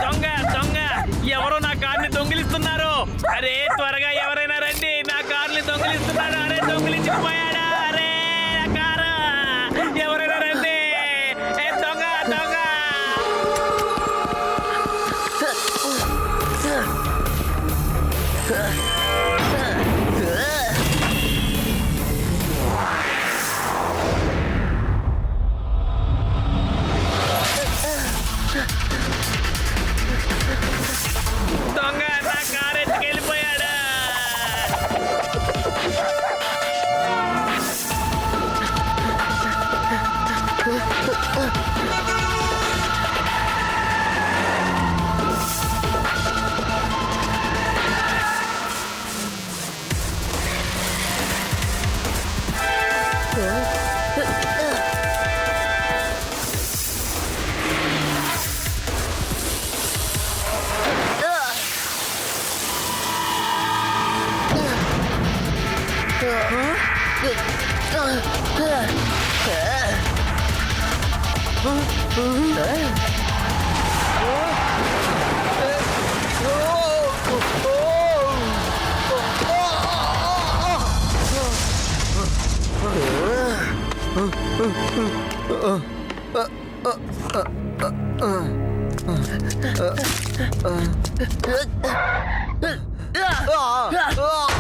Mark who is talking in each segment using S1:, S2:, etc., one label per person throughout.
S1: దొంగ దొంగ ఎవరో నా కార్ని దొంగిలిస్తున్నారు. అరే త్వరగా ఎవరైనా రండి, నా కార్ని దొంగిలిస్తున్నారు. అరే దొంగిలించిపోయాడా? అరే నా కారు ఎవరైనా రండి. దొంగ దొంగ దొంగ నా కారు ఎత్తుకెళ్ళిపోయాడా?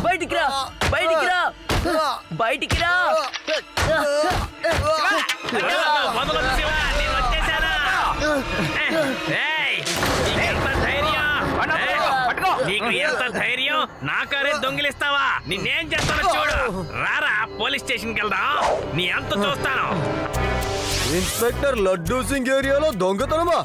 S2: బయటికి రా, బయటికి రా, బయటికి రా.
S1: వదలొద్దు శివ, నేను వచ్చేసాను. నీకు ఎంత ధైర్యం? నా కారే దొంగిలిస్తావా? నిన్నేం చేస్తానో చూడు. రారా పోలీస్ స్టేషన్కి వెళ్దాం, నీ అంత చూస్తాను.
S3: ఇన్స్పెక్టర్ లడ్డూ సింగ్ ఏరియాలో దొంగతనమా?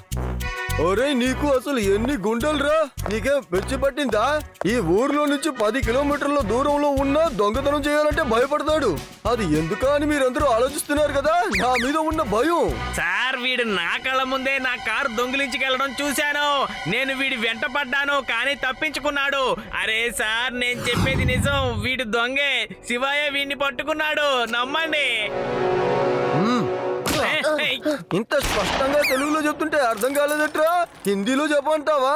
S3: ఒరే నీకు అసలు ఎన్ని గుండెలురా? నీకేం పిచ్చి పట్టిందా? ఈ ఊర్లో నుంచి 10 కిలోమీటర్ల దూరంలో ఉన్న దొంగతనం చేయాలంటే భయపడతాడు. అది ఎందుకా అని మీరందరూ ఆలోచిస్తున్నారు కదా. నా మీద ఉన్న భయం.
S1: సార్ వీడు నా కళ్ళ ముందే నా కారు దొంగిలించుకెళ్ళడం చూశాను. నేను వీడి వెంట పడ్డాను, కానీ తప్పించుకున్నాడు. అరే సార్ నేను చెప్పేది నిజం, వీడు దొంగే. శివయ్య వీడిని పట్టుకున్నాడు, నమ్మండి.
S3: ఇంత స్పష్టంగా తెలుగులో చెప్తుంటే అర్థం కాలేదట్రా? హిందీలో చెప్పంటావా?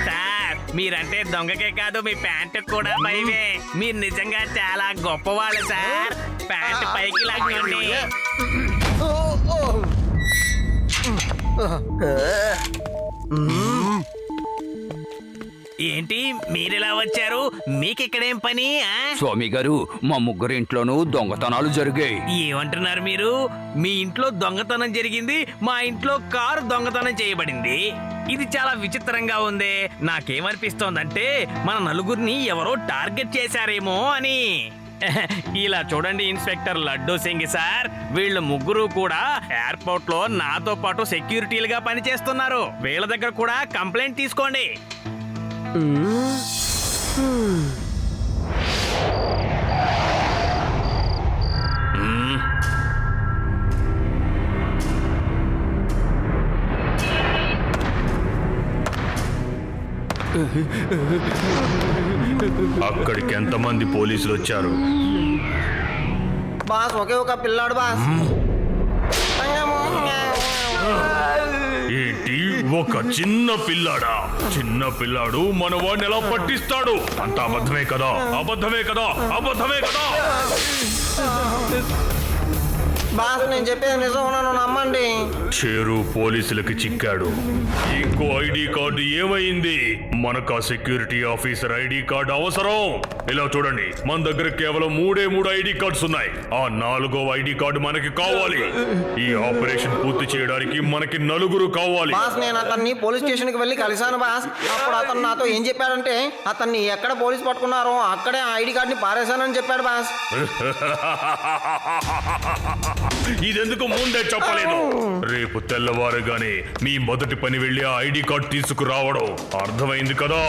S1: సార్ మీరంటే దొంగకే కాదు, మీ ప్యాంటు కూడా భయమే. మీరు నిజంగా చాలా గొప్పవాళ్ళు సార్. ప్యాంటు పైకి లాక్కోండి. ఏంటి మీరెలా వచ్చారు? మీకిక్కడేం పని?
S4: స్వామి గారు, మా ముగ్గురి ఇంట్లోనూ దొంగతనాలు జరిగాయి.
S1: ఏమంటున్నారు మీరు? మీ ఇంట్లో దొంగతనం జరిగింది, మా ఇంట్లో కారు దొంగతనం చేయబడింది. ఇది చాలా విచిత్రంగా ఉంది. నాకేమనిపిస్తోందంటే మన నలుగురిని ఎవరో టార్గెట్ చేశారేమో అని. ఇలా చూడండి ఇన్స్పెక్టర్ లడ్డూ సింగ్ సార్, వీళ్ళు ముగ్గురు కూడా ఎయిర్పోర్ట్ లో నాతో పాటు సెక్యూరిటీలుగా పనిచేస్తున్నారు. వీళ్ళ దగ్గర కూడా కంప్లైంట్ తీసుకోండి.
S5: అక్కడికి ఎంతమంది పోలీసులు వచ్చారు?
S3: బాస్ ఒకే ఒక పిల్లాడు బాస్.
S5: ఏంటి ఒక చిన్న పిల్లాడా? చిన్న పిల్లాడు మన వాడిని ఎలా పట్టిస్తాడు? అంత అబద్ధమే కదా, అబద్ధమే కదా, అబద్ధమే కదా.
S3: బాస్ నేను చెప్పేది నిజం, నన్ను నమ్మండి.
S5: షేరు పోలీసులకి చిక్కాడు. ఇంకో ఐడి కార్డు ఏమైంది? మనకు ఆ సెక్యూరిటీ ఆఫీసర్ ఐడి కార్డు అవసరం. ఇలా చూడండి, మన దగ్గర కేవలం 3 ఐడి కార్డ్స్ ఉన్నాయి. ఆ 4వ ఐడి కార్డు మనకి కావాలి. ఈ ఆపరేషన్ పూర్తి చేయడానికి మనకి 4 కావాలి.
S3: బాస్ నేను అతన్ని పోలీస్ స్టేషన్ కి వెళ్ళి కలిశాను బాస్. అప్పుడు అతను నాతో ఏం చెప్పాడంటే, అతన్ని ఎక్కడ పోలీస్ పట్టుకున్నారో అక్కడే ఆ ఐడి కార్డుని పారేశానని చెప్పాడు బాస్.
S5: ఇదెందుకు ముందే చెప్పలేదు? రేపు తెల్లవారుగానే మీ మొదటి పని వెళ్ళి ఆ ఐడి కార్డు తీసుకురావడం. అర్థమైంది కదా?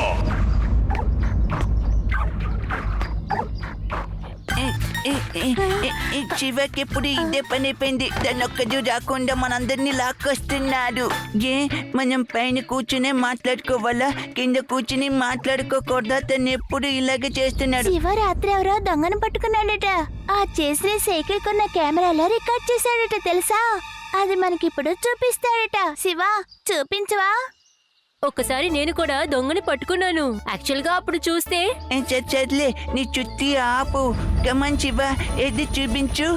S2: శివకి ఎప్పుడు ఇదే పని అయిపోయింది. దాన్ని ఒక్కడు రాకుండా మనందరినీ లాక్కొస్తున్నాడు. మనం పైన కూర్చునే మాట్లాడుకోవాలా, కింద కూర్చుని మాట్లాడుకోకూడదా? తను ఎప్పుడు ఇలాగే చేస్తున్నాడు.
S6: శివ రాత్రి ఎవరో దొంగను పట్టుకున్నాడట. ఆ చేసిన సైకిల్ కొన్న కెమెరాలో రికార్డ్ చేశాడట తెలుసా? అది మనకిప్పుడు చూపిస్తాడట. శివ చూపించవా?
S7: ఒక్కసారి నేను కూడా దొంగని పట్టుకున్నాను. యాక్చువల్ గా అప్పుడు చూస్తే
S2: చదిలే నీ చుట్టి ఆపు. కమన్ శివ, ఏది చూపించు.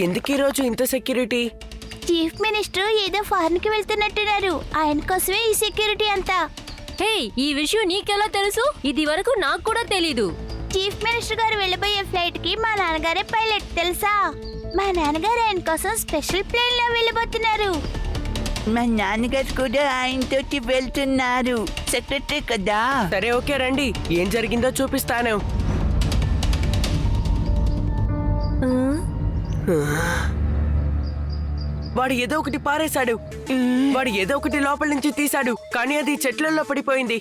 S8: ఎందుకు ఈ రోజు ఇంత సెక్యూరిటీ?
S6: చీఫ్ మినిస్టర్ ఏదో ఫారెన్ కి వెళ్తున్నట్టున్నారు. ఆయన కోసమే ఈ సెక్యూరిటీ అంతా.
S7: హే, ఈ విషయం నీకెలా తెలుసు? ఇది వరకు నాకు కూడా తెలీదు.
S6: చీఫ్ మినిస్టర్ గారు వెళ్ళబోయే ఫ్లైట్ కి మా నాన్నగారే పైలట్ తెలుసా? మా నాన్నగారు ఆయన కోసం స్పెషల్ ప్లేన్ లో వెళ్ళబోతున్నారు.
S2: మా నాన్నగారు కూడా ఆయనతోటి వెళ్తున్నారు. సెక్రటరీ కదా.
S8: సరే ఓకే రండి, ఏం జరిగిందో చూపిస్తాను. వాడు ఏదో ఒకటి పారేశాడు. వాడు ఏదో ఒకటి లోపల నుంచి తీశాడు, కానీ అది చెట్లలో పడిపోయింది.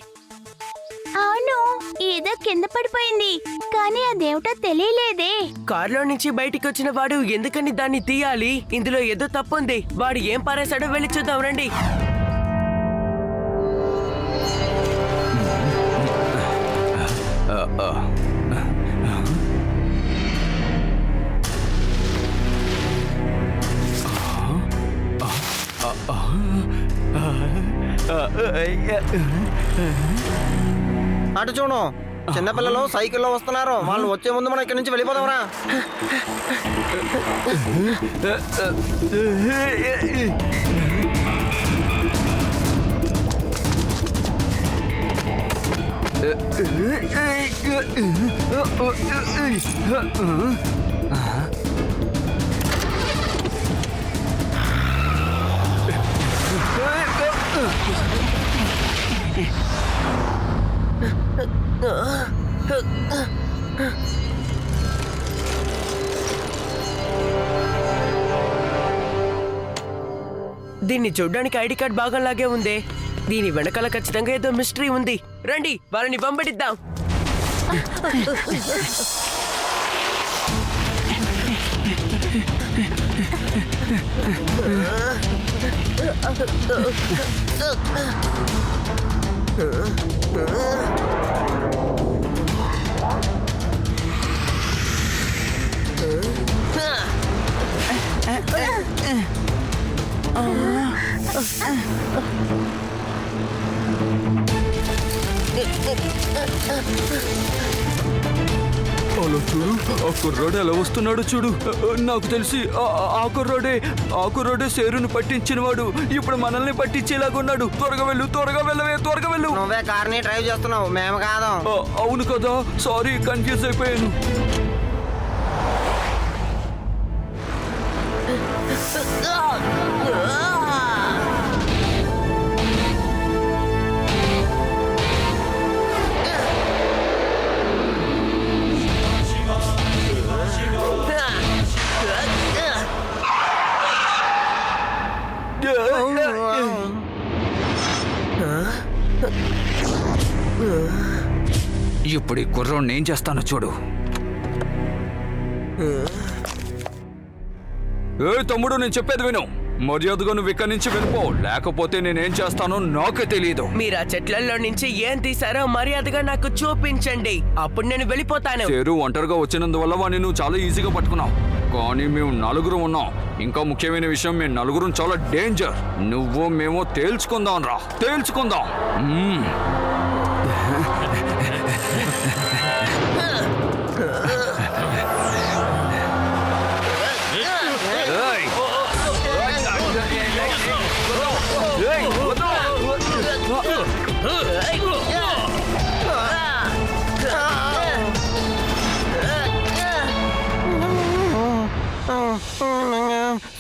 S6: అవును, ఏదో కింద పడిపోయింది, కానీ అదేమిటో తెలియలేదే.
S8: కారులో నుంచి బయటికి వచ్చిన వాడు ఎందుకని దాన్ని తీయాలి? ఇందులో ఏదో తప్పుంది. వాడు ఏం పారేశాడో వెళ్ళి చూద్దాం రండి.
S3: అటు చూడు, చిన్నపిల్లలు సైకిల్లో వస్తున్నారు. వాళ్ళు వచ్చే ముందు మనం ఇక్కడి నుంచి వెళ్ళిపోదాంరా.
S8: దీన్ని చూడ్డానికి ఐడి కార్డ్ భాగంలాగే ఉందే. దీని వెనకాల ఖచ్చితంగా ఏదో మిస్టరీ ఉంది. రండి, వాళ్ళని పంపడిద్దాం.
S4: అలా చూడు, ఆ కుర్రాడు ఎలా వస్తున్నాడు చూడు. నాకు తెలిసి ఆ కుర్రాడే సేరును పట్టించినవాడు. ఇప్పుడు మనల్ని పట్టించేలాగున్నాడు. త్వరగా వెళ్ళు, త్వరగా వెళ్ళవే, త్వరగా వెళ్ళు.
S3: నువ్వే కార్ని డ్రైవ్ చేస్తున్నావు, మేము కాదు.
S4: అవును కదా, సారీ, కన్ఫ్యూజ్ అయిపోయాను. ఇప్పుడు ఈ కుర్రోడ్ని ఏం చేస్తానో చూడు. ఏ తమ్ముడు, నేను చెప్పేది విను. మర్యాదగా నువ్వు ఇక్కడి నుంచి వెళ్ళిపో, లేకపోతే నేనేం చేస్తానో నాకే తెలియదు.
S8: మీరు ఆ చెట్లలో నుంచి ఏం తీసారో మర్యాదగా నాకు చూపించండి, అప్పుడు నేను వెళ్ళిపోతాను.
S4: సేరు ఒంటరిగా వచ్చినందువల్ల వాడిని నువ్వు చాలా ఈజీగా పట్టుకున్నావు, కానీ మేము నలుగురు ఉన్నాం. ఇంకా ముఖ్యమైన విషయం, మేము నలుగురం చాలా డేంజర్. నువ్వు మేము తేల్చుకుందాం రా, తేల్చుకుందాం.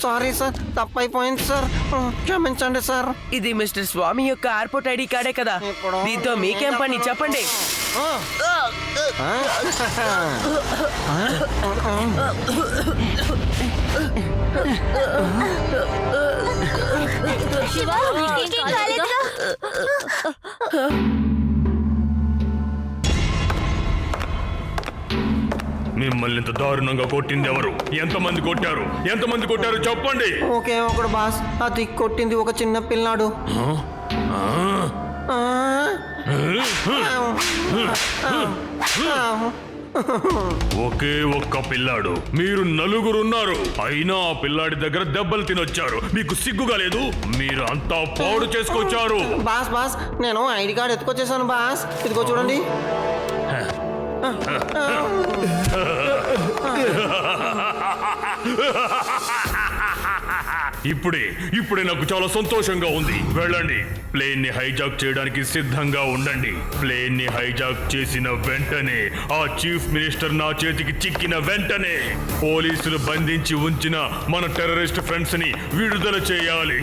S3: సారీ సార్, తప్పైపోయింది సార్, క్షమించండి సార్.
S8: ఇది మిస్టర్ స్వామి యొక్క ఎయిర్పోర్ట్ ఐడి కార్డే కదా,
S3: ఇప్పుడు
S8: దీంతో మీకేం పని చెప్పండి.
S7: శివ, నీకేం కాలేదుగా?
S5: మిమ్మల్ని ఇంత దారుణంగా కొట్టింది ఎవరు? ఎంతమంది కొట్టారు? ఎంతమంది కొట్టారు చెప్పండి.
S9: ఒకే ఒకడు బాస్, అది కొట్టింది ఒక చిన్న పిల్లాడు.
S5: ఒకే ఒక్క పిల్లాడు. మీరు నలుగురున్నారు, అయినా ఆ పిల్లాడి దగ్గర దెబ్బలు తినొచ్చారు. మీకు సిగ్గుగా లేదు? మీరు అంతా పాడు చేసుకొచ్చారు.
S9: బాస్ బాస్, నేను ఐడి కార్డ్ ఎత్తుకొచ్చేసాను బాస్. ఇదిగో చూడండి.
S5: ఇప్పుడే నాకు చాలా సంతోషంగా ఉంది. వెళ్ళండి, ప్లేన్ ని హైజాక్ చేయడానికి సిద్ధంగా ఉండండి. ప్లేన్ ని హైజాక్ చేసిన వెంటనే, ఆ చీఫ్ మినిస్టర్ నా చేతికి చిక్కిన వెంటనే పోలీసులు బంధించి ఉంచిన మన టెర్రరిస్ట్ ఫ్రెండ్స్ ని విడుదల చేయాలి.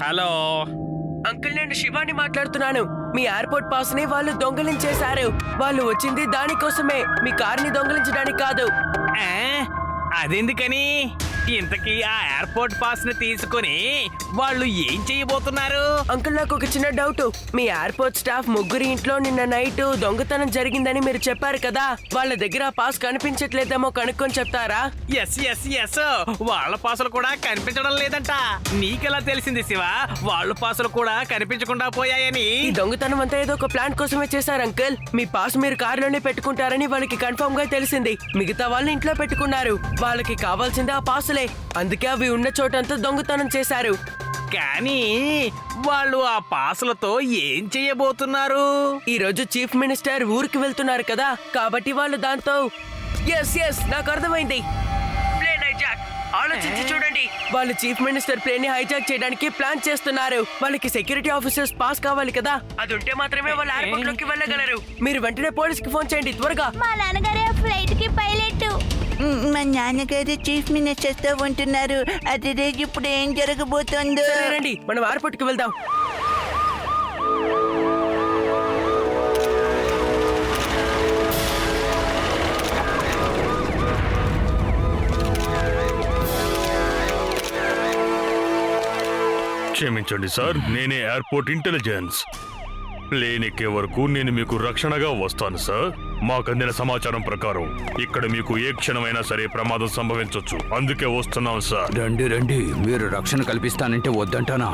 S1: హలో
S8: అంకుల్, నేను శివాని మాట్లాడుతున్నాను. మీ ఎయిర్పోర్ట్ పాస్ ని వాళ్ళు దొంగలించేశారు. వాళ్ళు వచ్చింది దానికోసమే, మీ కార్ని దొంగలించడానికి కాదు.
S1: ఆ, అదెందుకని? ఇంతకీ ఆ ఎయిర్పోర్ట్ పాస్ ని తీసుకుని వాళ్ళు ఏం చేయబోతున్నారు?
S8: అంకుల్, నాకు ఒక చిన్న డౌట్. మీ ఎయిర్పోర్ట్ స్టాఫ్ ముగ్గురి ఇంట్లో నిన్న నైట్ దొంగతనం జరిగిందని మీరు చెప్పారు కదా, వాళ్ళ దగ్గర ఆ పాస్ కనిపించట్లేదేమో కనుక్కొని చెప్తారా?
S1: ఎస్ ఎస్ ఎస్, వాళ్ళ పాసులు కూడా కనిపించడం లేదంట. నీకెలా తెలిసింది శివ వాళ్ళ పాసులు కూడా కనిపించకుండా పోయాయని?
S8: ఈ దొంగతనం అంతా ఏదో ఒక ప్లాన్ కోసమే చేశారు అంకుల్. మీ పాస్ మీరు కారులోనే పెట్టుకుంటారని వాళ్ళకి కన్ఫర్మ్ గా తెలిసింది. మిగతా వాళ్ళు ఇంట్లో పెట్టుకున్నారు. వాళ్ళకి కావాల్సింది ఆ పాసులే, అందుకే అవి ఉన్న చోటంతా దొంగతనం చేశారు.
S1: కానీ వాళ్ళు ఆ పాసులతో ఏం చేయబోతున్నారు?
S8: ఈ రోజు చీఫ్ మినిస్టర్ ఊరికి వెళ్తున్నారు కదా, కాబట్టి వాళ్ళు దాంతో ఎస్ ఎస్ నాకు అర్థమైంది. Plane hijack. ఆలోచించి చూడండి, వాళ్ళు చీఫ్ మినిస్టర్ ప్లేన్ ని హైజాక్ చేయడానికి ప్లాన్ చేస్తున్నారు. వాళ్ళకి సెక్యూరిటీ ఆఫీసర్స్ పాస్ కావాలి కదా, అది ఉంటే మాత్రమే వాళ్ళు ఎయిర్పోర్ట్ లోకి వెళ్ళగలరు. మీరు వెంటనే పోలీస్ కి ఫోన్ చేయండి త్వరగా.
S6: మా నాన్నగారే ఆ ఫ్లైట్ కి పైలట్.
S2: మా నాన్నగారు చీఫ్ మినిస్టర్తో ఉంటున్నారు. అది ఇప్పుడు ఏం జరగబోతుందో.
S8: సరే రండి, మనం ఎయిర్పోర్ట్ కి వెళ్దాం.
S5: క్షమించండి సార్, నేనే ఎయిర్పోర్ట్ ఇంటెలిజెన్స్. ప్లేన్ ఎక్కే వరకు నేను మీకు రక్షణగా వస్తాను సార్. మాకు అందిన సమాచారం ప్రకారం ఇక్కడ మీకు ఏ క్షణమైనా సరే ప్రమాదం సంభవించవచ్చు, అందుకే వస్తున్నాం సార్.
S4: రండి రండి, మీరు రక్షణ కల్పిస్తానంటే వద్దంటానా?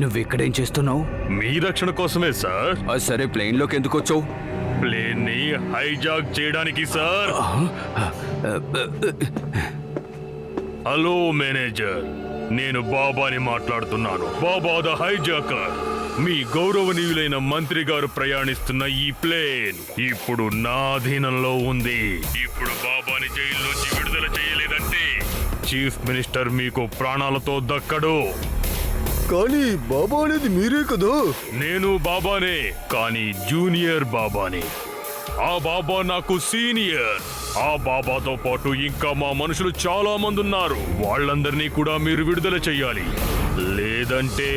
S4: నువ్వు ఇక్కడేం చేస్తున్నావు?
S5: మీ రక్షణ కోసమే సార్.
S4: సరే, ప్లేన్లోకి ఎందుకు వచ్చావు?
S5: ప్లేన్ ని హైజాక్ చేయడానికి సార్. హలో మేనేజర్, నేను బాబాని మాట్లాడుతున్నాను. బాబా ద హైజాకర్. మీ గౌరవనీయులైన మంత్రి గారు ప్రయాణిస్తున్న ఈ ప్లేన్ ఇప్పుడు నా అధీనంలో ఉంది. ఇప్పుడు బాబాని జైల్లోంచి విడుదల చేయలేదంటే చీఫ్ మినిస్టర్ మీకు ప్రాణాలతో దక్కడు.
S3: కానీ బాబా అనేది మీరే కదా?
S5: నేను బాబానే, కానీ జూనియర్ బాబాని. ఆ బాబా నాకు సీనియర్. ఆ బాబాతో పాటు ఇంకా మా మనుషులు చాలా మంది ఉన్నారు. వాళ్ళందరినీ కూడా మీరు విడుదల చెయ్యాలి, లేదంటే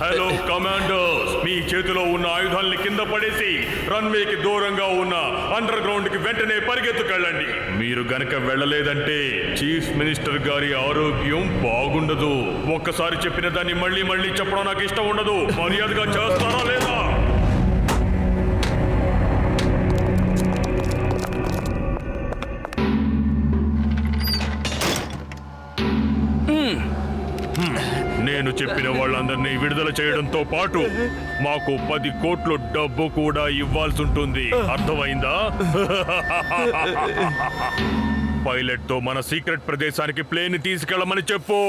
S5: హలో కమాండర్స్, మీ చేతిలో ఉన్న ఆయుధాల్ని కింద పడేసి రన్వేకి దూరంగా ఉన్న అండర్ గ్రౌండ్ కి వెంటనే పరిగెత్తుకెళ్ళండి. మీరు గనక వెళ్ళలేదంటే చీఫ్ మినిస్టర్ గారి ఆరోగ్యం బాగుండదు. ఒక్కసారి చెప్పిన దాన్ని మళ్ళీ మళ్ళీ చెప్పడం నాకు ఇష్టం ఉండదు. మర్యాదగా చేస్తారా లేదా? చెప్పిన వాళ్ళందరినీ విడుదల చేయడంతో పాటు మాకు 10 కోట్ల డబ్బు కూడా ఇవ్వాల్సి ఉంటుంది. అర్థమైందా? పైలట్ తో మన సీక్రెట్ ప్రదేశానికి ప్లేన్ తీసుకెళ్ళమని చెప్పు.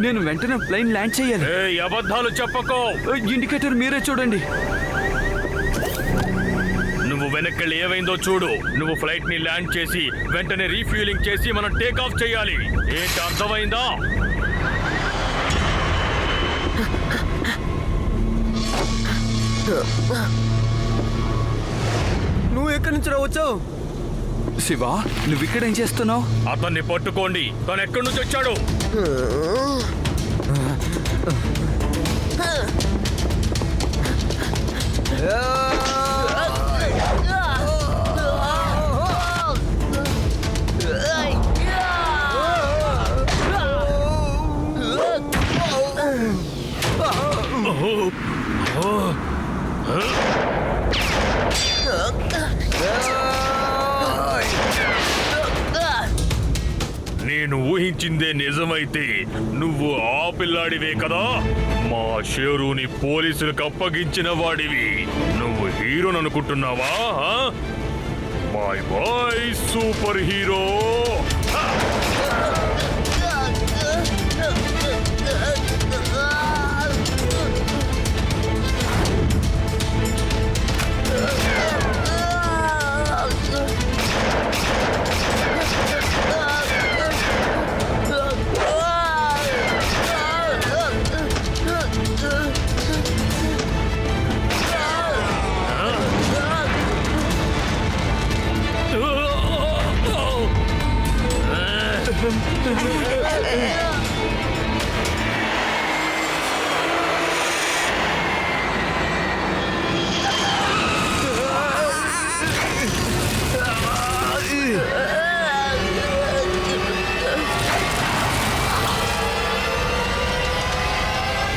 S4: నేను వెంటనే ప్లేన్ ల్యాండ్ చేయాలి.
S5: అబద్ధాలు చెప్పకో.
S4: ఇండికేటర్ మీరే చూడండి.
S5: నువ్వు వెనక్కి ఏమైందో చూడు. నువ్వు ఫ్లైట్ ని ల్యాండ్ చేసి వెంటనే రీఫ్యూలింగ్ చేసి మనం టేక్ ఆఫ్ చేయాలి. ఏంటి అర్థమైందా?
S3: నువ్వు ఎక్కడి నుంచి వచ్చావు?
S4: శివ, నువ్వు ఇక్కడ ఏం చేస్తున్నావు?
S5: అతన్ని పట్టుకోండి. తను ఎక్కడి నుంచి వచ్చాడు? నేను ఊహించిందే నిజమైతే నువ్వు ఆ పిల్లాడివే కదా. మా షేరుని పోలీసులకు అప్పగించిన వాడివి. నువ్వు హీరోని అనుకుంటున్నావా? Bye bye super hero.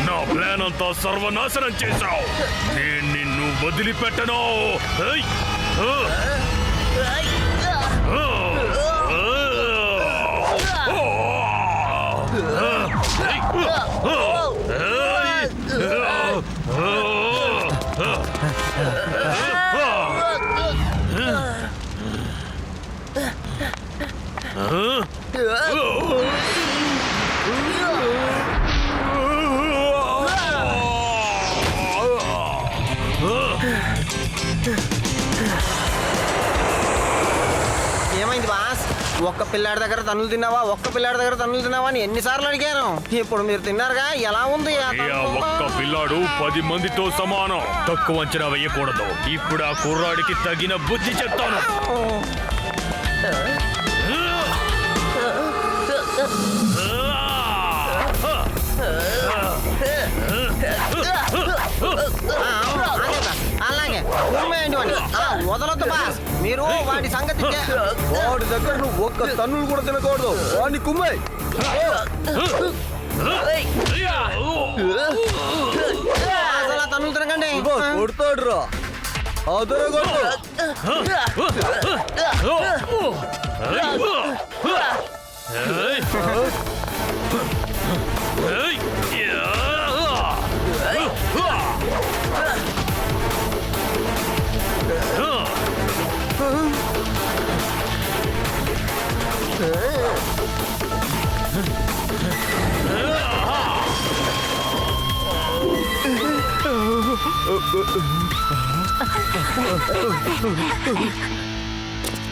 S5: నా ప్లాన్ అంతా సర్వనాశనం చేశావు. నేను నిన్ను వదిలిపెట్టను.
S9: ఏమైంది బాస్? ఒక్క పిల్లాడి దగ్గర తన్నులు తిన్నావా, ఒక్క పిల్లాడి దగ్గర తన్నులు తిన్నావా అని ఎన్నిసార్లు అడిగాను. ఇప్పుడు మీరు తిన్నారుగా, ఎలా ఉంది?
S5: ఒక్క పిల్లాడు 10 మందితో సమానం. తక్కువ అంచనా వేయకూడదు. ఇప్పుడు ఆ కుర్రాడికి తగిన బుద్ధి చెప్తాను.
S9: అలాగే వదలొద్దు బాస్. మీరు వాడి సంగతి
S3: వాడి దగ్గర నువ్వు ఒక్క తన్నులు కూడా తినకూడదు. వాడిని కుమ్మాయి.
S9: అసలు తన్నులు తినకండి.
S3: కొడతాడు రా. అదరగొట్టు.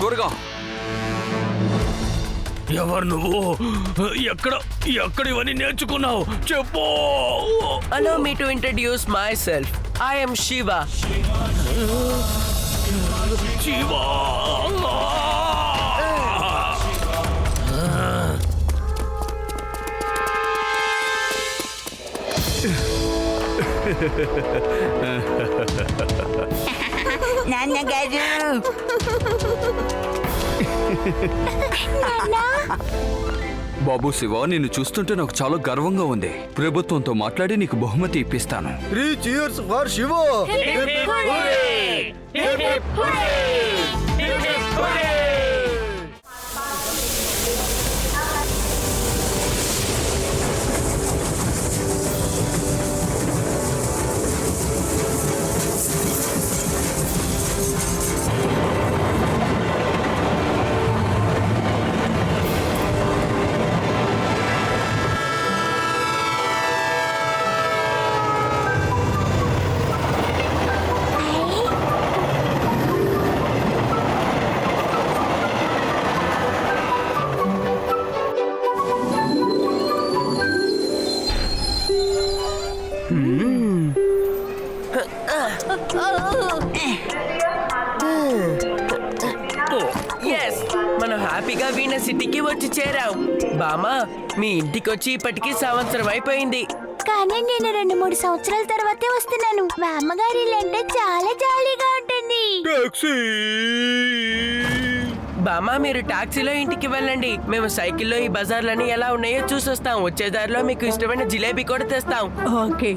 S4: త్వరగా
S5: ఎవరు నువ్వు? ఎక్కడ ఇవన్నీ నేర్చుకున్నావు చెప్పు.
S8: Allow me to introduce myself. I am Shiva.
S5: జీవా.
S2: నాన్నగారు
S4: బాబు శివ, నిన్ను చూస్తుంటే నాకు చాలా గర్వంగా ఉంది. ప్రభుత్వంతో మాట్లాడి నీకు బహుమతి ఇప్పిస్తాను.
S3: 3 cheers for Shiva.
S8: Yes, మనం హ్యాపీగా వీణ సిటీకి వచ్చి చేరాం. బామా, మీ ఇంటికి వచ్చి ఇప్పటికి సంవత్సరం అయిపోయింది.
S6: కానీ నేను 2-3 సంవత్సరాల తర్వాతే వస్తున్నాను. మా అమ్మగారి ఇల్లంటే చాలా జాలీగా ఉంటుంది.
S8: బామా, మీరు టాక్సీలో ఇంటికి వెళ్ళండి. మేము సైకిల్లో ఈ బజార్లని ఎలా ఉన్నాయో చూసొస్తాం. వచ్చే దారిలో మీకు ఇష్టమైన జిలేబీ కూడా తెస్తాం.
S10: ఓకే,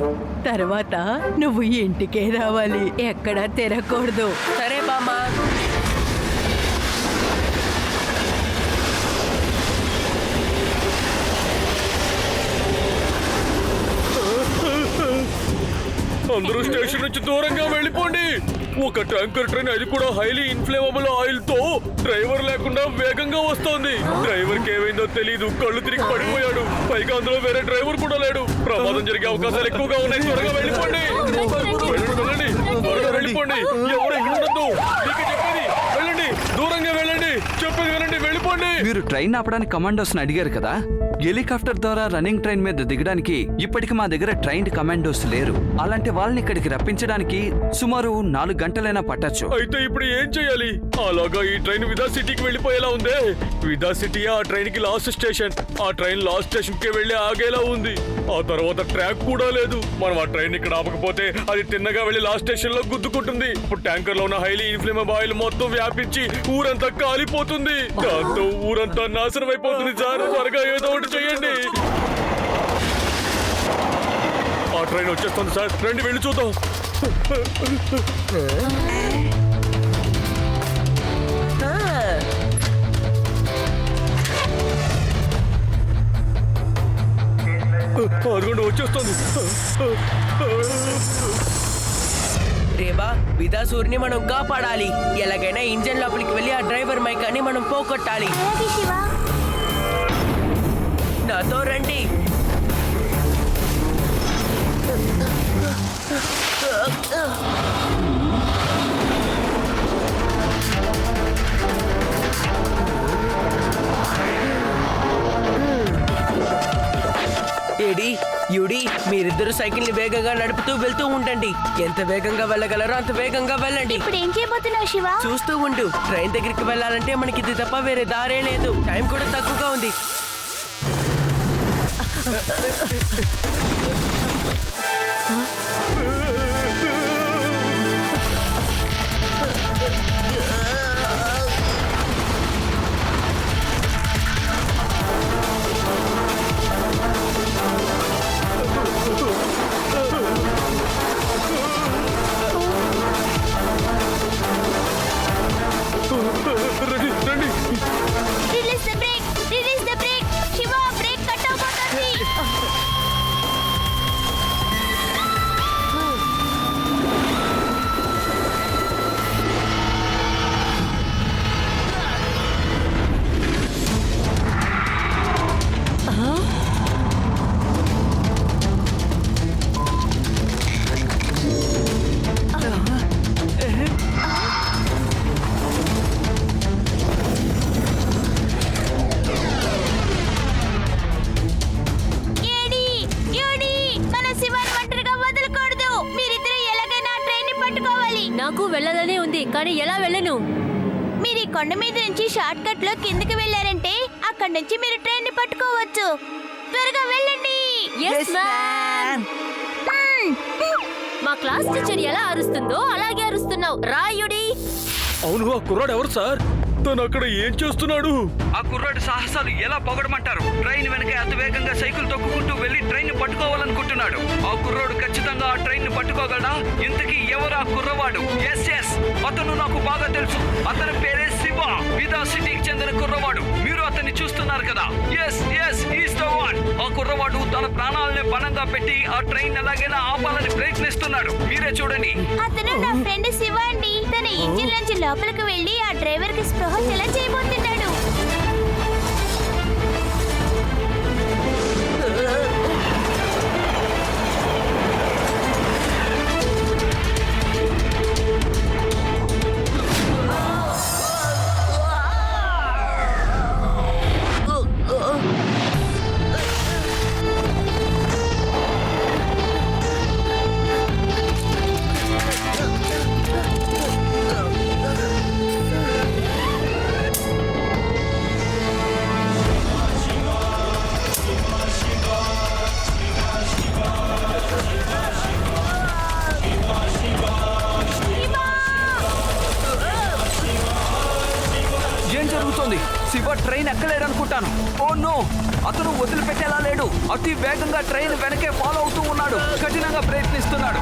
S10: తర్వాత నువ్వు ఇంటికే రావాలి, ఎక్కడా తిరగకూడదు.
S8: సరే బామా.
S5: అందరూ స్టేషన్ నుంచి దూరంగా వెళ్ళిపోండి. ఒక ట్యాంకర్ ట్రైన్, అది కూడా హైలీ ఇన్ఫ్లేమబుల్ ఆయిల్ తో డ్రైవర్ లేకుండా వేగంగా వస్తోంది. డ్రైవర్ కి ఏమైందో తెలీదు, కళ్ళు తిరిగి పడిపోయాడు. పైగా అందులో వేరే డ్రైవర్ కూడా లేడు. ప్రమాదం జరిగే అవకాశాలు ఎక్కువగా ఉన్నాయి. త్వరగా వెళ్ళిపోండి. వెళ్ళండి, త్వరగా వెళ్ళిపోండి. ఎవరు ఇక్కడ ఉండొద్దు. మీకు చెప్పేది వెళ్ళండి, దూరంగా వెళ్ళండి. చెప్పేది వెళ్ళండి, వెళ్ళిపోండి.
S4: మీరు ట్రైన్ ఆపడానికి కమాండోస్ అడిగారు కదా. హెలికాప్టర్ ద్వారా రన్నింగ్ ట్రైన్ మీద దిగడానికి ఇప్పటికి మా దగ్గర ట్రైన్డ్ కమాండోస్ లేరు. అలాంటి వాళ్ళని ఇక్కడికి రప్పించడానికి సుమారు 4 గంటలైనా పట్టొచ్చు.
S5: అయితే ఇప్పుడు ఏం చేయాలి? అలాగా ఈ ట్రైన్ విదా సిటీకి వెళ్ళిపోయేలా ఉందే. విదా సిటీ ఆ ట్రైన్ కి లాస్ట్ స్టేషన్. ఆ ట్రైన్ లాస్ట్ స్టేషన్ కి వెళ్ళి ఆగేలా ఉంది. ఆ తర్వాత ట్రాక్ కూడా లేదు. మనం ఆ ట్రైన్ ఇక్కడ ఆపకపోతే అది తిన్నగా వెళ్ళి లాస్ట్ స్టేషన్ లో గుద్దుకుంటుంది. ఇప్పుడు ట్యాంకర్ లో ఉన్న హైలీ ఇన్ఫ్లేమబుల్ ఆయిల్ మొత్తం వ్యాపించి ఊరంతా కాలిపోతుంది. దాంతో ఊరంతా నాశనం అయిపోతుంది. సార్, త్వరగా ఏదో ఒకటి చేయండి. ఆ ట్రైన్ వచ్చేస్తుంది సార్, రండి వెళ్ళి చూద్దాం. అదిగోండి వచ్చేస్తుంది.
S8: రేవా, విదాసూర్ని మనం కాపాడాలి. ఎలాగైనా ఇంజన్ లోపలికి వెళ్ళి ఆ డ్రైవర్ మైకాన్ని మనం పోగొట్టాలి.
S6: అలాగే శివ.
S8: నాతో రండి. ఏడి, యుడి, మీరిద్దరు సైకిల్ ని వేగంగా నడుపుతూ వెళ్తూ ఉండండి. ఎంత వేగంగా వెళ్ళగలరో అంత వేగంగా వెళ్ళండి.
S6: ఇప్పుడు ఏం చేయబోతున్నావు శివ?
S8: చూస్తూ ఉండు. ట్రైన్ దగ్గరికి వెళ్ళాలంటే మనకి ఇది తప్ప వేరే దారే లేదు. టైం కూడా తక్కువగా ఉంది.
S7: నాకు వెళ్ళాలనే ఉంది కానీ ఎలా వెళ్ళను?
S6: మీరు ఈ కొండ మీద నుంచి షార్ట్ కట్ లో కిందకి వెళ్ళారంటే అక్కడ నుంచి మీరు ట్రైన్ ని పట్టుకోవచ్చు. త్వరగా వెళ్ళండి.
S7: Yes, ma'am. మా క్లాస్ టీచర్ ఎలా అరుస్తుందో అలాగే అరుస్తున్నావు రాయుడి.
S4: అవును, ఆ కుర్రాడు ఎవరు సార్? తను అక్కడ ఏం చేస్తున్నాడు?
S11: ఆ కుర్రాడు సాహసాలు ఎలా పొగడమంటారు? ట్రైన్ వెనక అతి వేగంగా సైకిల్ తొక్కుకుంటూ వెళ్లి ట్రైన్ ని పట్టుకోవాలనుకుంటున్నాడు. ఆ కుర్రాడు ఖచ్చితంగా ఆ ట్రైన్ ని పట్టుకోగలడా? ఇంతకీ ఎవరు ఆ కుర్రవాడు? ఎస్ అతను నాకు బాగా తెలుసు. అతని పేరే శివ, విదా సిటీకి చెందిన కుర్రవాడు. మీరు అతన్ని చూస్తున్నారు కదా? Yes is the one. ఆ కుర్రవాడు తన ప్రాణాలనే పణంగా పెట్టి ఆ ట్రైన్ ఎలాగైనా ఆపాలని ప్రయత్నిస్తున్నాడు. మీరే చూడండి.
S6: అతను నా ఫ్రెండ్ శివ అండి. తన ఇంజిన్ నుంచి లోపలికి వెళ్ళి ఆ డ్రైవర్ కి స్పృహ చెల చేయబోతున్నాడు.
S11: ఏం జరుగుతోంది? శివ ట్రైన్ ఎక్కలేడు అనుకుంటాను. ఓ నో, అతను వదిలిపెట్టేలా లేడు. అతి వేగంగా ట్రైన్ వెనకే ఫాలో అవుతూ ఉన్నాడు. కఠినంగా ప్రయత్నిస్తున్నాడు.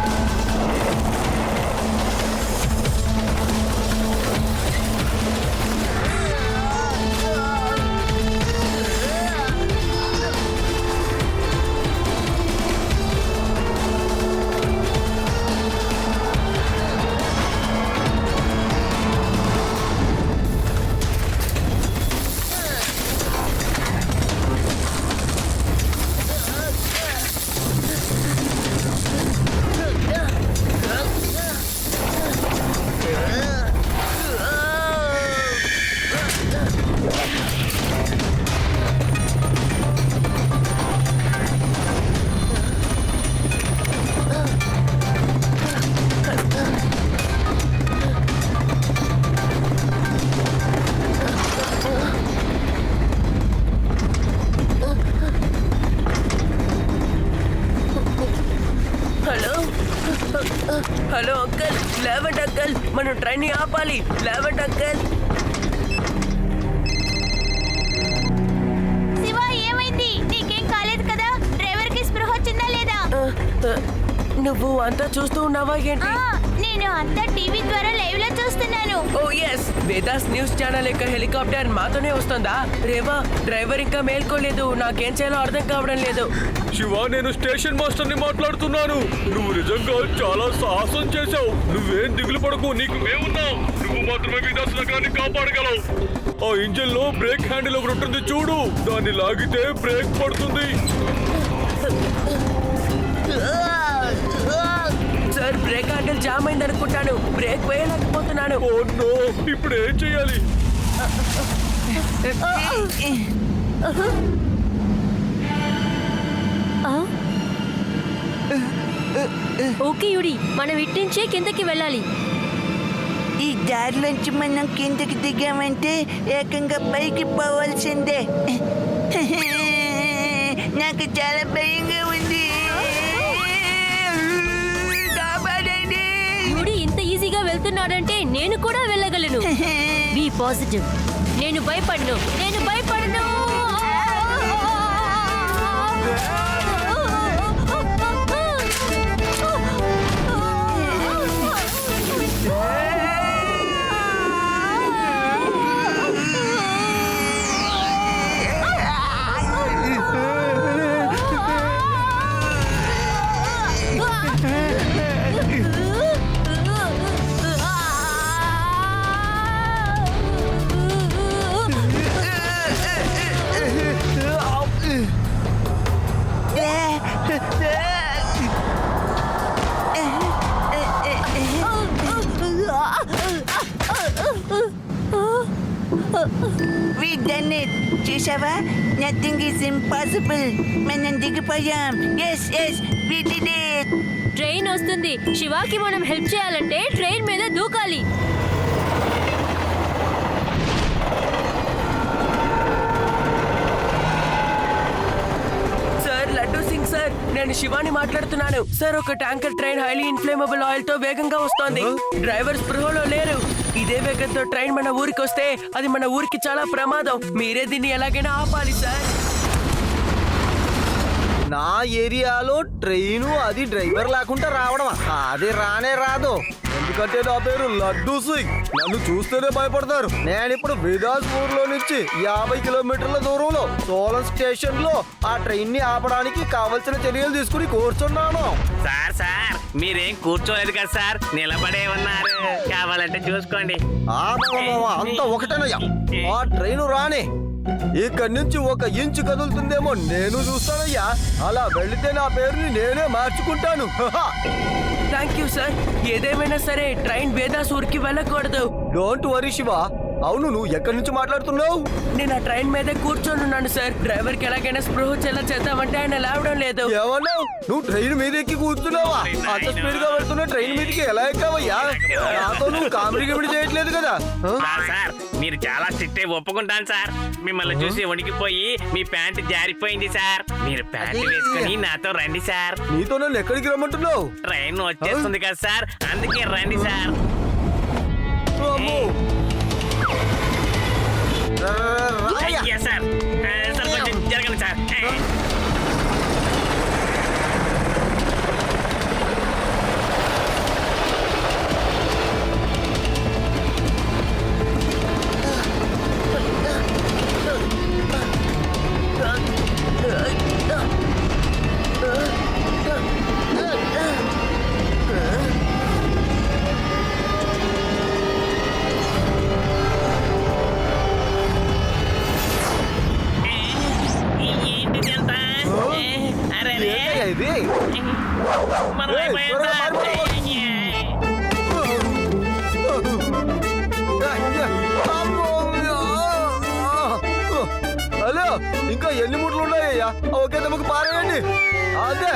S8: హలో అంకల్, లేవండి అంకల్, మనం ట్రైన్ ని ఆపాలి. లేవండి అంకల్.
S6: శివ ఏమైంది? నీకేం కాలేదు కదా? డ్రైవర్ కి స్పృహ వచ్చిందా లేదా?
S8: నువ్వు అంతా చూస్తూ ఉన్నావా ఏంటి?
S6: నేను అంతా టీవీ ద్వారా లైవ్ లో చూస్తున్నాను.
S8: ఓ ఎస్, వేదాస్ న్యూస్ ఛానల్ యొక్క హెలికాప్టర్ మాతోనే వస్తుందా? రేవా, డ్రైవర్ ఇంకా మేల్కోలేదు. నాకేం చేయాలో అర్థం కావడం లేదు.
S4: శివ, నేను స్టేషన్ మాస్టర్ ని మాట్లాడుతున్నాను. నువ్వు నిజంగా చాలా సాహసం చేశావు. నువ్వేం దిగులు పడకు, నీకు మేమున్నాం. నువ్వు మాత్రమే విదాస్ నగరాన్ని కాపాడగలవు. ఆ ఇంజిన్ లో బ్రేక్ హ్యాండిల్ ఒకటి ఉంటుంది చూడు, దాన్ని లాగితే బ్రేక్ పడుతుంది.
S8: సార్, బ్రేక్ హ్యాండిల్ జామ్ అయింది అనుకుంటాను. బ్రేక్ వేయలేకపోతున్నాను.
S4: ఓ నో, ఇప్పుడు ఏం చేయాలి?
S7: ఓకే యుడి, మనం ఇట్టించే కిందకి వెళ్ళాలి.
S2: ఈ దారిలోంచి మనం కిందకి దిగామంటే ఏకంగా పైకి పోవాల్సిందే. నాకు చాలా భయంగా ఉంది. కాపాడండి.
S7: యుడి ఇంత ఈజీగా వెళ్తున్నాడంటే నేను కూడా వెళ్ళగలను. Be positive. నేను భయపడను.
S2: We done it. చూసావా? Nothing is impossible. మనం దిగిపోయాం. Yes we did it.
S7: Train వస్తుంది. శివాకి మనం హెల్ప్ చేయాలంటే ట్రైన్ మీద
S8: నేను శివాని మాట్లాడుతున్నాను సార్. ఒక tanker train highly inflammable oil తో వేగంగా వస్తోంది. డ్రైవర్ స్పృహలో లేరు. ఇదే వేగంతో ట్రైన్ మన ఊరికి వస్తే అది మన ఊరికి చాలా ప్రమాదం. మీరే దీన్ని ఎలాగైనా ఆపాలి సార్.
S9: నా ఏరియాలో ట్రైను అది డ్రైవర్ లేకుండా రావడమా? అది రానే రాదు.
S3: ఎందుకంటే నా పేరు లడ్డూ సింగ్. నన్ను చూస్తేనే భయపడతారు.
S9: నేను ఇప్పుడు
S3: బిదాస్పూర్ లో నుంచి 50 కిలోమీటర్ల దూరంలో సోలన్ స్టేషన్ లో ఆ ట్రైన్ ని ఆపడానికి కావలసిన చర్యలు తీసుకుని కూర్చున్నాను.
S1: సార్ మీరేం కూర్చోలేదు కదా సార్, నిలబడే ఉన్నారు. కావాలంటే చూసుకోండి.
S9: అంతా ఒకటేనయ్యా.
S3: ఆ ట్రైన్ రానే ఇక్కడి నుంచి 1 ఇంచు కదులుతుందేమో నేను చూస్తానయ్యా. అలా వెళితే నా పేరుని నేనే మార్చుకుంటాను.
S8: Thank you sir. ఏదేమైనా సరే ట్రైన్ వేదాసూర్కి వెళ్ళకూడదు.
S3: Don't worry Shiva. అవును, నువ్వు ఎక్కడి నుంచి మాట్లాడుతున్నావు?
S8: నేను ఆ ట్రైన్ మీదే కూర్చొని ఉన్నాను సార్. డ్రైవర్ కి ఎలాగైనా స్పృహ వచ్చేలా చేద్దామంటే ఆయన లేవడం లేదు.
S3: ఏమన్నావు? నువ్వు ట్రైన్ మీద ఎక్కి కూర్చున్నావా? అంత స్పీడ్ గా వెళ్తున్న ట్రైన్ మీదకి ఎలా ఎక్కావయ్యా? నాతో నువ్వు కామెడీ గిమిడి చేయట్లేదు కదా?
S1: సార్ మీరు చాలా స్ట్రిక్ట్ ఒప్పుకుంటాను సార్. మిమ్మల్ని చూసి వణికిపోయి మీ ప్యాంట్ జారిపోయింది సార్. మీరు ప్యాంట్ వేసుకుని నాతో రండి సార్.
S3: నీతో నన్ను ఎక్కడికి రమ్మంటున్నావు?
S1: ట్రైన్ వచ్చేస్తుంది కదా సార్, అందుకే రండి సార్.
S3: అమ్మో.
S1: అయ్యా సార్, సార్ కొంచెం జరగండి సార్. ఏంటిది అంతా? అరే
S9: ఏంటయ్యా ఇది?
S1: మనం
S3: ఏయ్,
S1: అయిపోయాం
S3: త్వరగా
S1: సార్.
S3: పారిపో. హలో, ఇంకా ఎన్ని ముట్లు ఉన్నాయ్యా? ఓకే, తమకు పారేయండి. అదే.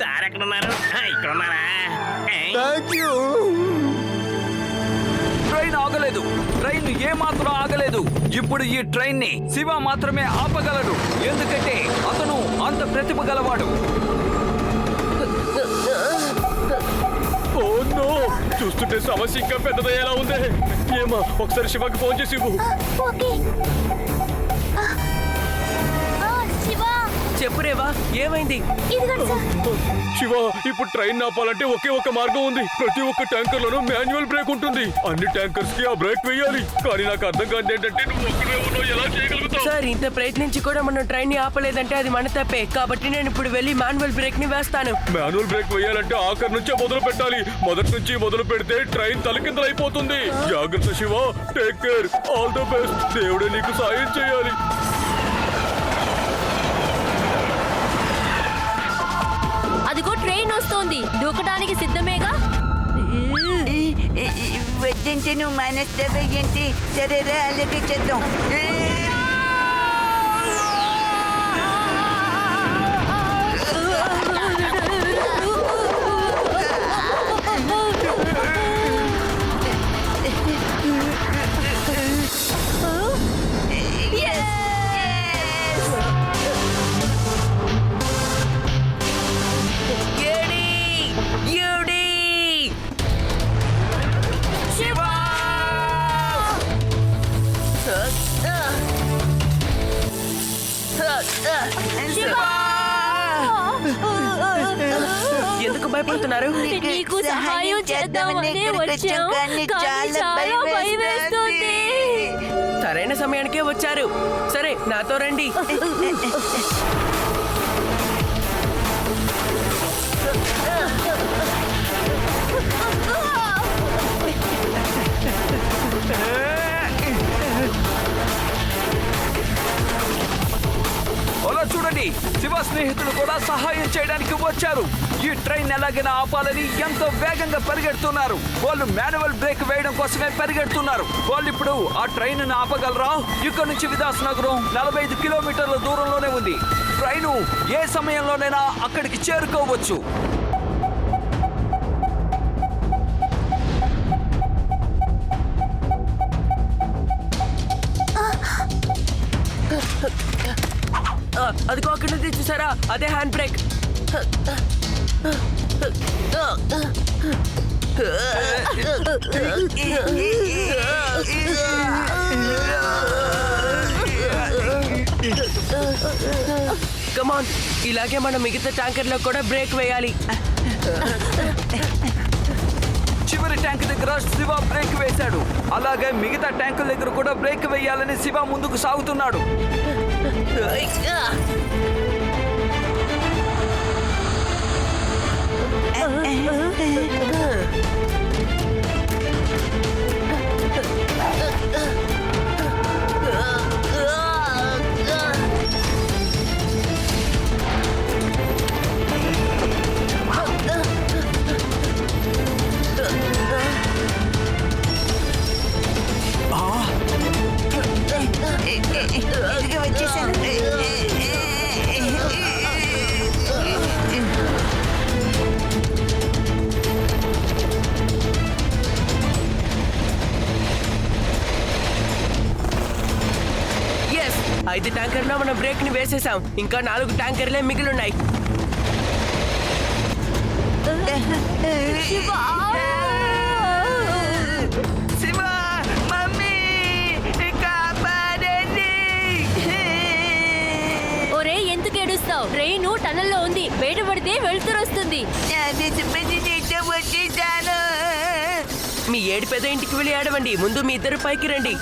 S1: సార్ ఎక్కడ ఉన్నారు? ఇక్కడ ఉన్నారా?
S3: Thank you.
S11: ట్రైన్ ఆగలేదు. ట్రైన్ ఏ మాత్రం ఆగలేదు. ఇప్పుడు ఈ ట్రైన్ ని శివ మాత్రమే ఆపగలడు, ఎందుకంటే అతను అంత ప్రతిభ గలవాడు.
S4: Oh no! చూస్తుంటే సమస్య ఇంకా పెద్దదయ్యేలా ఉంది. ఏమా, ఒకసారి శివకి ఫోన్ చేసి ఇవ్వు.
S6: ఓకే. శివా,
S8: చెప్పు రేవా, ఏమైంది?
S6: ఇదిగోండి సార్.
S4: శివ, ఇప్పుడు ట్రైన్ ఆపాలంటే ఒకే ఒక మార్గం ఉంది. ప్రతి ఒక్క ట్యాంకర్ లోనూ మాన్యువల్ బ్రేక్ ఉంటుంది. అన్ని ట్యాంకర్స్ కి ఆ బ్రేక్ వేయాలి. కానీ నాకు అర్థం కాదు ఏంటంటే నువ్వు ఒక్కడే ఉన్నావు, ఎలా చేయగలుగుతావు?
S8: సార్, ఇంత ప్రయత్నించి కూడా మనం ట్రైన్ ని ఆపలేదంటే అది మన తప్పే. కాబట్టి నేను ఇప్పుడు వెళ్ళి మాన్యువల్ బ్రేక్ ని వేస్తాను.
S4: మాన్యువల్ బ్రేక్ వేయాలంటే ఆఖరి నుంచే మొదలు పెట్టాలి. మొదటి నుంచి మొదలు పెడితే ట్రైన్ తలకిందలైపోతుంది. జాగ్రత్త Shiva, take care, all the best. దేవుడే నీకు సాయం చేయాలి.
S7: అదిగో ట్రైన్ వస్తోంది. దూకడానికి సిద్ధమేగా?
S2: వద్దంటే నువ్వు మానేస్తావా ఏంటి? సరేరా, అలాగే చేద్దాం.
S8: ఎందుకు భయపడుతున్నారు?
S7: నీకు సహాయం చేద్దామని వచ్చాం, కానీ చాలా భయం వేస్తుంది.
S8: సరైన సమయానికే వచ్చారు. సరే, నాతో రండి.
S11: అలా చూడండి, శివ స్నేహితులు కూడా సహాయం చేయడానికి వచ్చారు. ఈ ట్రైన్ ఎలాగైనా ఆపాలని ఎంతో వేగంగా పరిగెడుతున్నారు. వాళ్ళు మాన్యువల్ బ్రేక్ వేయడం కోసమే పరిగెడుతున్నారు. వాళ్ళు ఇప్పుడు ఆ ట్రైన్ ఆపగలరా? ఇక్కడ నుంచి విదాస్ నగరం 45 కిలోమీటర్ల దూరంలోనే ఉంది. ట్రైను ఏ సమయంలోనైనా అక్కడికి చేరుకోవచ్చు.
S8: అదిగో అక్కడ నుంచి చూసారా, అదే హ్యాండ్ బ్రేక్. కమాన్, ఇలాగే మనం మిగతా ట్యాంకర్లో కూడా బ్రేక్ వేయాలి.
S11: చివరి ట్యాంక్ దగ్గర శివ బ్రేక్ వేశాడు. అలాగే మిగతా ట్యాంకుల దగ్గర కూడా బ్రేక్ వేయాలని శివ ముందుకు సాగుతున్నాడు.
S2: ఇదిగో వచ్చేసాను.
S8: ఎస్, 5 ట్యాంకర్లో మనం బ్రేక్ ని వేసేసాం. ఇంకా 4 ట్యాంకర్లే మిగిలిన్నాయి.
S2: శివ, మమ్మీ కాపాడండి.
S7: ఒరే, ఎందుకు ఏడుస్తావు? ట్రైన్ టనల్లో ఉంది, బయట పడితే వెళ్తురు వస్తుంది.
S2: వచ్చేసాను.
S8: మీ ఏడు పెద్ద ఇంటికి వెళ్ళి ఆడవండి. ముందు మీ ఇద్దరు పైకి రండి.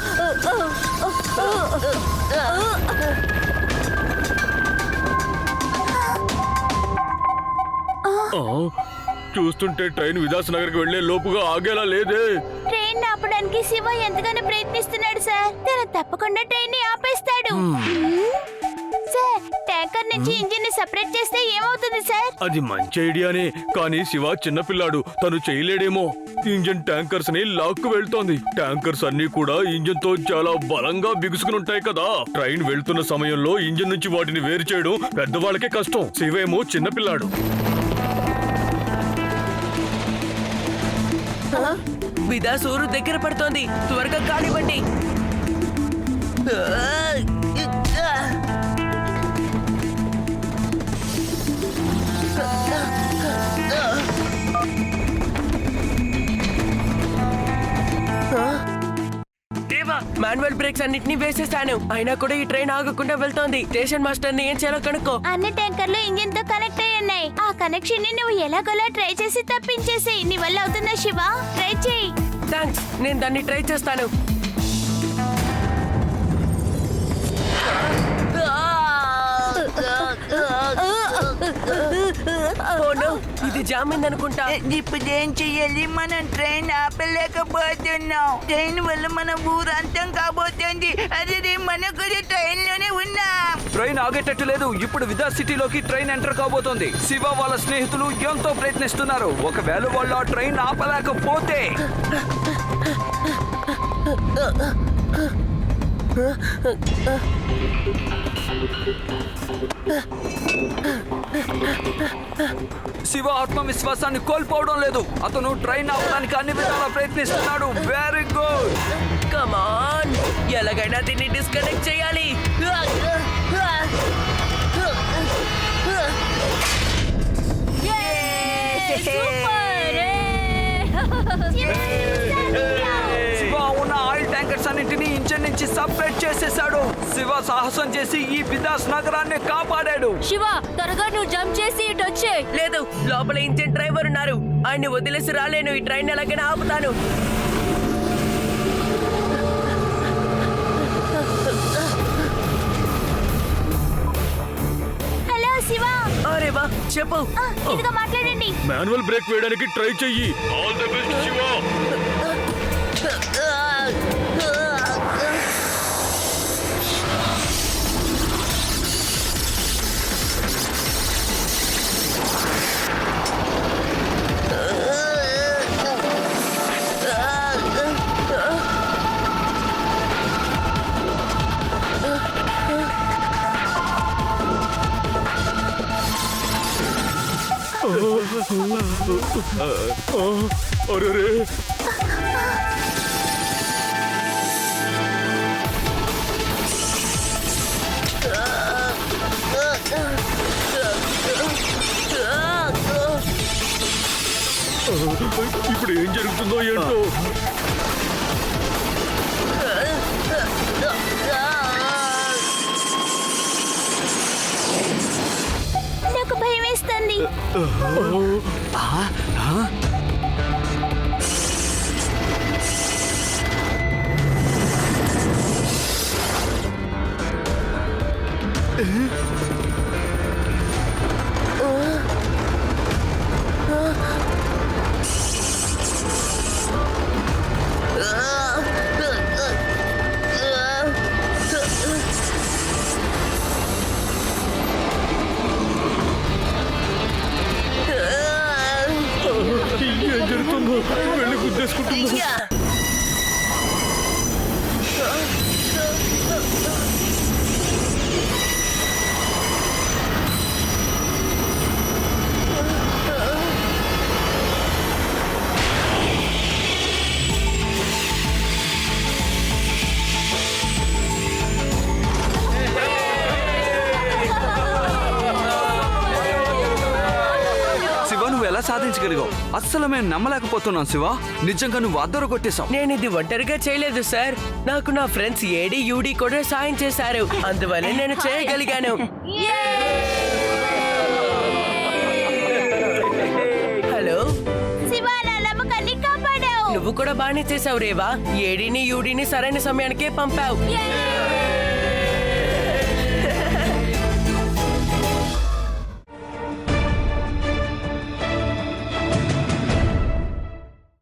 S4: చూస్తుంటే ట్రైన్ విదాస్ నగర్కి వెళ్లే లోపుగా ఆగేలా లేదే.
S6: ట్రైన్ ఆపడానికి శివ ఎంతగానో ప్రయత్నిస్తున్నాడు సార్. తను తప్పకుండా ట్రైన్ ని ఆపేస్తాడు. సార్, ట్యాంకర్ నుంచి ఇంజిన్ ని సెపరేట్ చేస్తే ఏమవుతుంది సార్?
S4: అది మంచి ఐడియానే, కానీ శివ చిన్నపిల్లాడు, తను చేయలేడేమో. ఇంజిన్ ట్యాంకర్స్ ని లాక్కు వెళ్తోంది. ట్యాంకర్స్ అన్ని కూడా ఇంజిన్ తో చాలా బలంగా బిగుసుకుని ఉంటాయి కదా. ట్రైన్ వెళ్తున్న సమయంలో ఇంజిన్ నుంచి వాటిని వేరు చేయడం పెద్దవాళ్ళకే కష్టం. శివేమో చిన్నపిల్లాడు.
S8: విదాస్ ఊరు దగ్గర పడుతోంది, త్వరగా కానివ్వండి. మాన్యువల్ బ్రేక్స్ అన్నిటినీ వేసేసాను, అయినా కూడా ఈ ట్రైన్ ఆగకుండా వెళ్తోంది. స్టేషన్ మాస్టర్ ని ఏం చేయాలో కనుక్కో.
S6: అన్ని ట్యాంకర్లు ఇంజిన్ తో కనెక్ట్ అయి ఉన్నాయి. ఆ కనెక్షన్ ని నువ్వు ఎలాగోలా ట్రై చేసి తప్పించేసి. నీ వల్ల అవుతుందా శివ? ట్రై చేయి.
S8: థ్యాంక్స్, నేను దాన్ని ట్రై చేస్తాను. ఇది జామింది అనుకుంటా.
S2: ఇప్పుడు ఏం చెయ్యాలి? మనం ట్రైన్ ఆపలేకపోతున్నాం. ట్రైన్ వల్ల మన ఊరు అంతం కాబోతుంది. అదే మనం కూడా ట్రైన్ లోనే ఉన్నాం.
S11: ట్రైన్ ఆగేటట్టు లేదు. ఇప్పుడు విదాస్ సిటీలోకి ట్రైన్ ఎంటర్ కాబోతోంది. శివ వాళ్ళ స్నేహితులు ఎంతో ప్రయత్నిస్తున్నారు. ఒకవేళ వాళ్ళు ఆ ట్రైన్ ఆపలేకపోతే శివ ఆత్మవిశ్వాసాన్ని కోల్పోవడం లేదు. అతను ట్రైన్ ఆపడానికి అన్ని విధాలా ప్రయత్నిస్తున్నాడు. Very good.
S8: కమాన్, ఎలాగైనా దీన్ని డిస్కనెక్ట్ చేయాలి.
S11: శివ ఉన్న ఆయిల్ ట్యాంకర్స్ అన్నింటినీ ఇంజన్ నుంచి సపరేట్ చేసేశాడు. శివ సాహసం చేసి ఈ విదాస్ నగరాన్ని కాపాడాడు.
S7: శివ, త్వరగా నువ్వు జంప్ చేసి ఇటు వచ్చే.
S8: లేదు, లోపల ఇంజిన్ డ్రైవర్ ఉన్నారు. ఆయన్ని వదిలేసి రాలేను. ఈ ట్రైన్ ఎలాగైనా ఆపుతాను.
S6: హలో శివ.
S8: అరే వా, చెప్పు.
S6: ఇదిగా మాట్లాడండి.
S4: మాన్యువల్ బ్రేక్ వేయడానికి ట్రై చెయ్యి. All the best Shiva. అరే ఏం జరుగుతుందో ఏంటో.
S6: నాకు భయం వేస్తుంది.
S4: ఏం జరుగుతుందో వెళ్ళి గుద్దేసుకుంటుందో.
S11: శివ నువ్వు ఎలా సాధించగలిగావు? అస్సలు మేము నమ్మలేకపోతున్నాం శివ. నిజంగా నువ్వు అద్దరు కొట్టేశావు.
S8: నేను ఇది ఒంటరిగా చేయలేదు సార్. నాకు నా ఫ్రెండ్స్ ఏడి యూడి కూడా సాయం చేశారు. అందువల్ల నేను చేయగలిగాను. హలో,
S6: శివ, నా నమ్మకాన్ని కాపాడావు.
S8: నువ్వు కూడా బాగానే చేసావు రేవా. ఏడిని యూడిని సరైన సమయానికే పంపావు.